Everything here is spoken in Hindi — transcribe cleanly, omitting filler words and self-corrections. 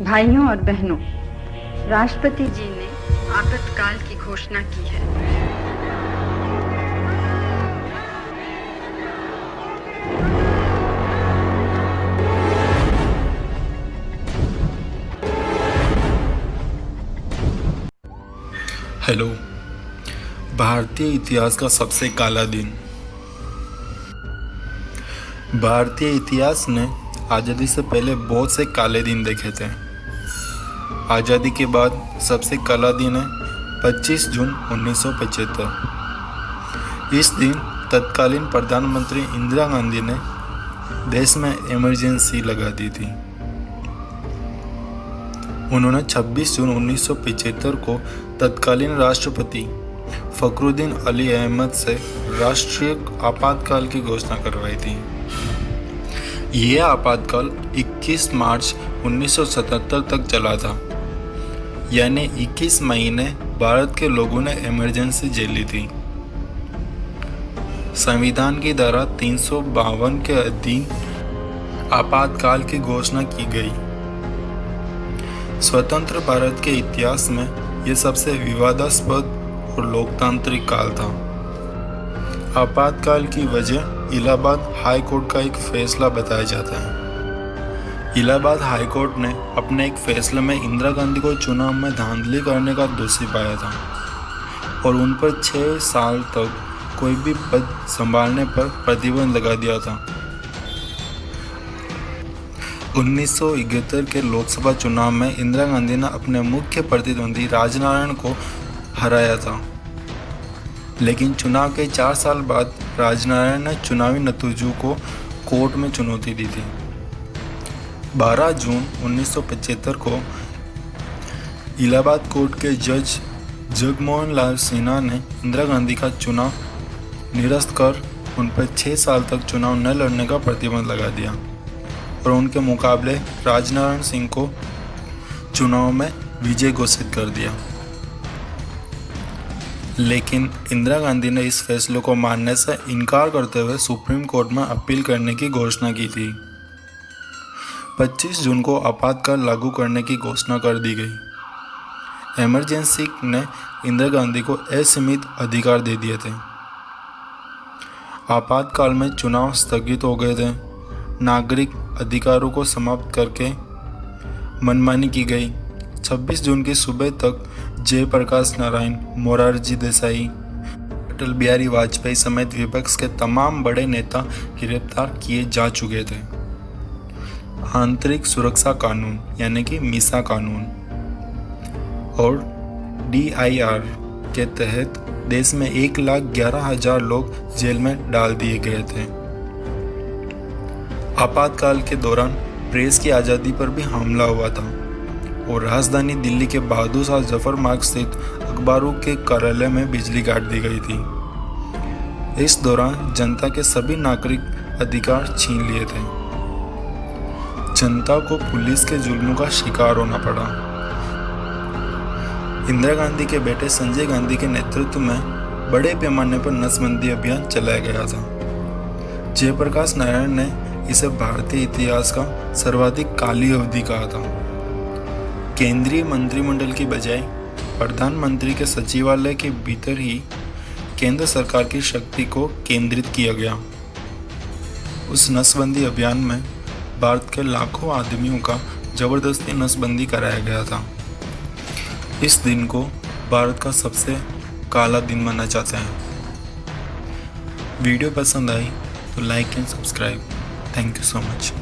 भाइयों और बहनों, राष्ट्रपति जी ने आपातकाल की घोषणा की है। हेलो। भारतीय इतिहास का सबसे काला दिन। भारतीय इतिहास ने आज़ादी से पहले बहुत से काले दिन देखे थे। आज़ादी के बाद सबसे काला दिन है 25 जून 1975। इस दिन तत्कालीन प्रधानमंत्री इंदिरा गांधी ने देश में इमरजेंसी लगा दी थी। उन्होंने 26 जून 1975 को तत्कालीन राष्ट्रपति फखरुद्दीन अली अहमद से राष्ट्रीय आपातकाल की घोषणा करवाई थी। यह आपातकाल 21 मार्च 1977 तक चला था, यानी 21 महीने भारत के लोगों ने इमरजेंसी झेली थी। संविधान की धारा 352 के अधीन आपातकाल की घोषणा की गई। स्वतंत्र भारत के इतिहास में यह सबसे विवादास्पद और लोकतांत्रिक काल था। आपातकाल की वजह इलाहाबाद हाई कोर्ट का एक फैसला बताया जाता है। इलाहाबाद हाई कोर्ट ने अपने एक फैसले में इंदिरा गांधी को चुनाव में धांधली करने का दोषी पाया था और उन पर 6 साल तक कोई भी पद संभालने पर प्रतिबंध लगा दिया था। 1971 के लोकसभा चुनाव में इंदिरा गांधी ने अपने मुख्य प्रतिद्वंदी राजनारायण को हराया था, लेकिन चुनाव के 4 साल बाद राजनारायण ने चुनावी नतीजों को कोर्ट में चुनौती दी थी। 12 जून 1975 को इलाहाबाद कोर्ट के जज जगमोहन लाल सिन्हा ने इंदिरा गांधी का चुनाव निरस्त कर उन पर 6 साल तक चुनाव न लड़ने का प्रतिबंध लगा दिया और उनके मुकाबले राजनारायण सिंह को चुनाव में विजय घोषित कर दिया। लेकिन इंदिरा गांधी ने इस फैसले को मानने से इनकार करते हुए सुप्रीम कोर्ट में अपील करने की घोषणा की थी। 25 जून को आपातकाल लागू करने की घोषणा कर दी गई। इमरजेंसी ने इंदिरा गांधी को असीमित अधिकार दे दिए थे। आपातकाल में चुनाव स्थगित हो गए थे। नागरिक अधिकारों को समाप्त करके मनमानी की गई। 26 जून की सुबह तक जयप्रकाश नारायण, मोरारजी देसाई, अटल बिहारी वाजपेयी समेत विपक्ष के तमाम बड़े नेता गिरफ्तार किए जा चुके थे। आंतरिक सुरक्षा कानून यानी कि मीसा कानून और DIR के तहत देश में 1,11,000 लोग जेल में डाल दिए गए थे। आपातकाल के दौरान प्रेस की आज़ादी पर भी हमला हुआ था और राजधानी दिल्ली के बहादुर शाह जफर मार्ग स्थित अखबारों के कार्यालय में बिजली काट दी गई थी। इस दौरान जनता के सभी नागरिक अधिकार छीन लिए थे। जनता को पुलिस के जुल्मों का शिकार होना पड़ा। इंदिरा गांधी के बेटे संजय गांधी के नेतृत्व में बड़े पैमाने पर नसबंदी अभियान चलाया गया था। जयप्रकाश नारायण ने इसे भारतीय इतिहास का सर्वाधिक काली अवधि कहा था। केंद्रीय मंत्रिमंडल की बजाय प्रधानमंत्री के सचिवालय के भीतर ही केंद्र सरकार की शक्ति को केंद्रित किया गया। उस नसबंदी अभियान में भारत के लाखों आदमियों का जबरदस्ती नसबंदी कराया गया था। इस दिन को भारत का सबसे काला दिन माना जाता है। वीडियो पसंद आई तो like and subscribe. Thank you so much.